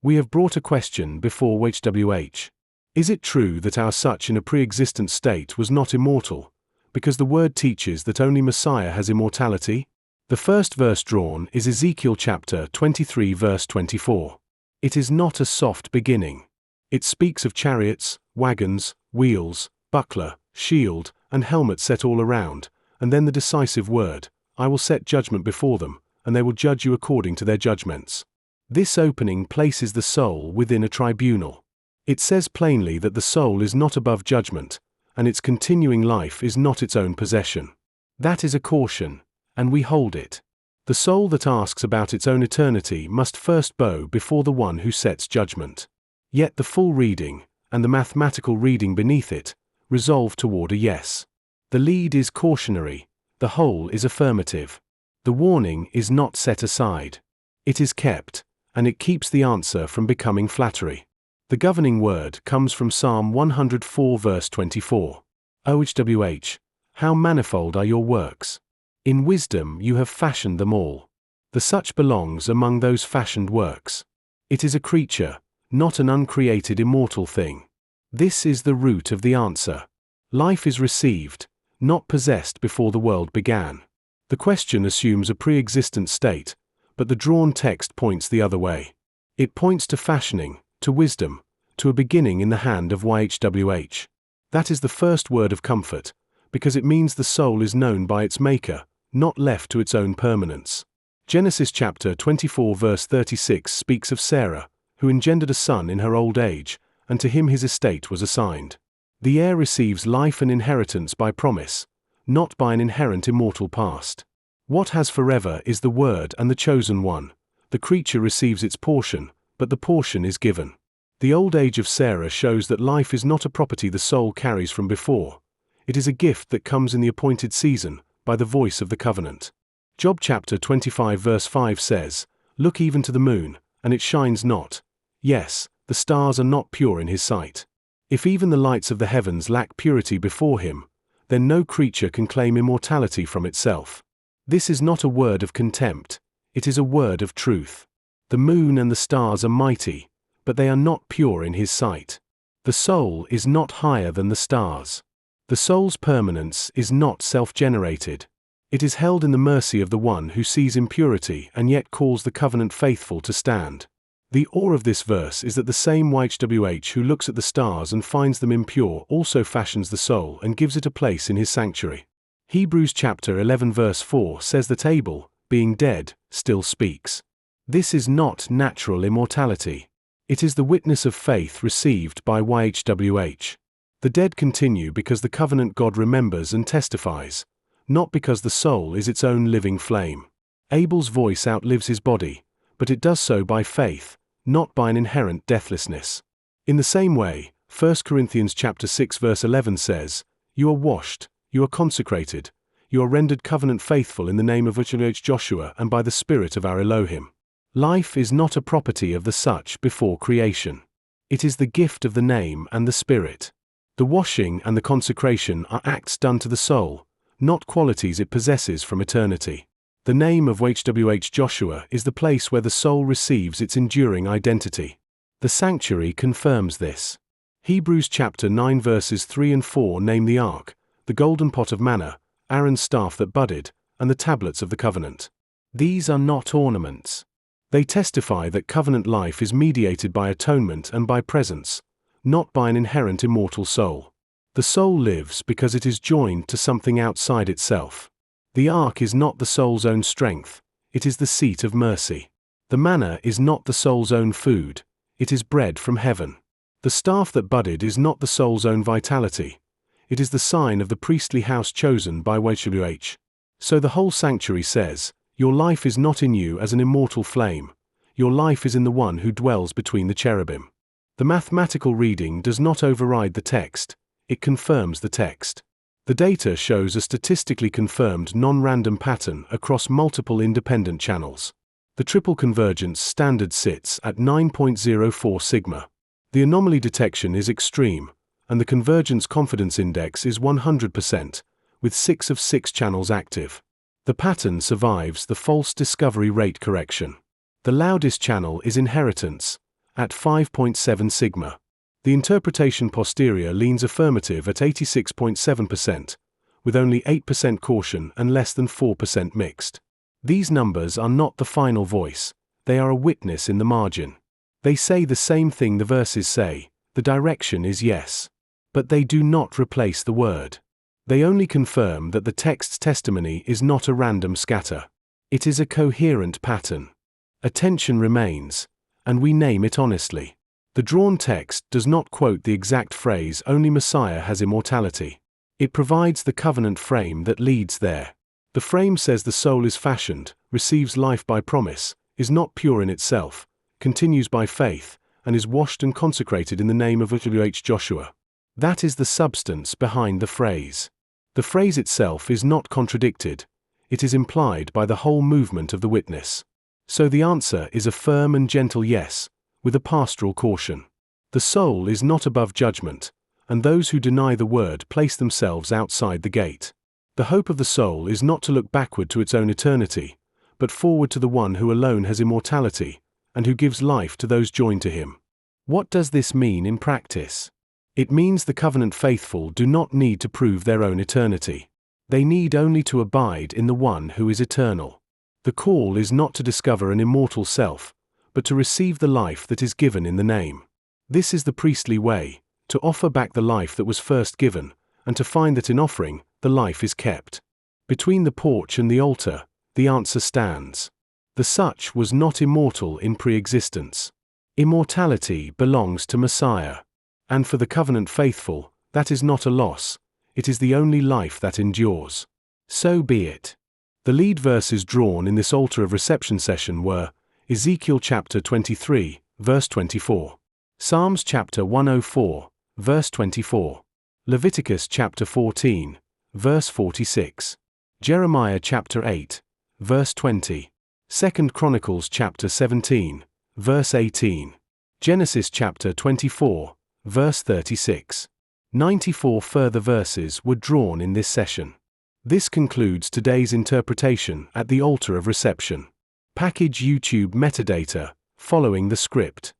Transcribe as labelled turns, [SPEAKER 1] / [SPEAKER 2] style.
[SPEAKER 1] We have brought a question before YHWH. Is it true that our such in a pre-existent state was not immortal, because the word teaches that only Messiah has immortality? The first verse drawn is Ezekiel chapter 23 verse 24. It is not a soft beginning. It speaks of chariots, wagons, wheels, buckler, shield, and helmet set all around, and then the decisive word, I will set judgment before them, and they will judge you according to their judgments. This opening places the soul within a tribunal. It says plainly that the soul is not above judgment, and its continuing life is not its own possession. That is a caution, and we hold it. The soul that asks about its own eternity must first bow before the one who sets judgment. Yet the full reading, and the mathematical reading beneath it, resolve toward a yes. The lead is cautionary, the whole is affirmative. The warning is not set aside. It is kept, and it keeps the answer from becoming flattery. The governing word comes from Psalm 104 verse 24. YHWH, how manifold are your works! In wisdom you have fashioned them all. The such belongs among those fashioned works. It is a creature, not an uncreated immortal thing. This is the root of the answer. Life is received, not possessed before the world began. The question assumes a pre-existent state, but the drawn text points the other way. It points to fashioning, to wisdom, to a beginning in the hand of YHWH. That is the first word of comfort, because it means the soul is known by its maker, not left to its own permanence. Genesis chapter 24 verse 36 speaks of Sarah, who engendered a son in her old age, and to him his estate was assigned. The heir receives life and inheritance by promise, not by an inherent immortal past. What has forever is the Word and the chosen one. The creature receives its portion, but the portion is given. The old age of Sarah shows that life is not a property the soul carries from before. It is a gift that comes in the appointed season, by the voice of the covenant. Job chapter 25 verse 5 says, Look even to the moon, and it shines not. Yes, the stars are not pure in his sight. If even the lights of the heavens lack purity before him, then no creature can claim immortality from itself. This is not a word of contempt, it is a word of truth. The moon and the stars are mighty, but they are not pure in his sight. The soul is not higher than the stars. The soul's permanence is not self-generated. It is held in the mercy of the one who sees impurity and yet calls the covenant faithful to stand. The awe of this verse is that the same YHWH who looks at the stars and finds them impure also fashions the soul and gives it a place in his sanctuary. Hebrews chapter 11 verse 4 says that Abel, being dead, still speaks. This is not natural immortality. It is the witness of faith received by YHWH. The dead continue because the covenant God remembers and testifies, not because the soul is its own living flame. Abel's voice outlives his body, but it does so by faith, not by an inherent deathlessness. In the same way, 1 Corinthians chapter 6 verse 11 says, You are washed, you are consecrated, you are rendered covenant faithful in the name of YHWH and by the Spirit of our Elohim. Life is not a property of the such before creation. It is the gift of the name and the Spirit. The washing and the consecration are acts done to the soul, not qualities it possesses from eternity. The name of YHWH Joshua is the place where the soul receives its enduring identity. The sanctuary confirms this. Hebrews chapter 9 verses 3 and 4 name the ark, the golden pot of manna, Aaron's staff that budded, and the tablets of the covenant. These are not ornaments. They testify that covenant life is mediated by atonement and by presence, not by an inherent immortal soul. The soul lives because it is joined to something outside itself. The ark is not the soul's own strength, it is the seat of mercy. The manna is not the soul's own food, it is bread from heaven. The staff that budded is not the soul's own vitality, it is the sign of the priestly house chosen by YHWH. So the whole sanctuary says, Your life is not in you as an immortal flame, your life is in the one who dwells between the cherubim. The mathematical reading does not override the text, it confirms the text. The data shows a statistically confirmed non-random pattern across multiple independent channels. The triple convergence standard sits at 9.04 sigma. The anomaly detection is extreme, and the convergence confidence index is 100%, with 6 of 6 channels active. The pattern survives the false discovery rate correction. The loudest channel is inheritance, at 5.7 sigma. The interpretation posterior leans affirmative at 86.7%, with only 8% caution and less than 4% mixed. These numbers are not the final voice, they are a witness in the margin. They say the same thing the verses say, the direction is yes. But they do not replace the word. They only confirm that the text's testimony is not a random scatter. It is a coherent pattern. Attention remains, and we name it honestly. The drawn text does not quote the exact phrase "only Messiah has immortality." It provides the covenant frame that leads there. The frame says the soul is fashioned, receives life by promise, is not pure in itself, continues by faith, and is washed and consecrated in the name of YHWH Joshua. That is the substance behind the phrase. The phrase itself is not contradicted, it is implied by the whole movement of the witness. So the answer is a firm and gentle yes, with a pastoral caution. The soul is not above judgment, and those who deny the word place themselves outside the gate. The hope of the soul is not to look backward to its own eternity, but forward to the one who alone has immortality, and who gives life to those joined to him. What does this mean in practice? It means the covenant faithful do not need to prove their own eternity. They need only to abide in the one who is eternal. The call is not to discover an immortal self, but to receive the life that is given in the name. This is the priestly way, to offer back the life that was first given, and to find that in offering, the life is kept. Between the porch and the altar, the answer stands. The such was not immortal in pre-existence. Immortality belongs to Messiah. And for the covenant faithful, that is not a loss, it is the only life that endures. So be it. The lead verses drawn in this altar of reception session were Ezekiel chapter 23, verse 24. Psalms chapter 104, verse 24. Leviticus chapter 14, verse 46. Jeremiah chapter 8, verse 20. 2 Chronicles chapter 17, verse 18. Genesis chapter 24, verse 36. 94 further verses were drawn in this session. This concludes today's interpretation at the altar of reception. Package YouTube metadata, following the script.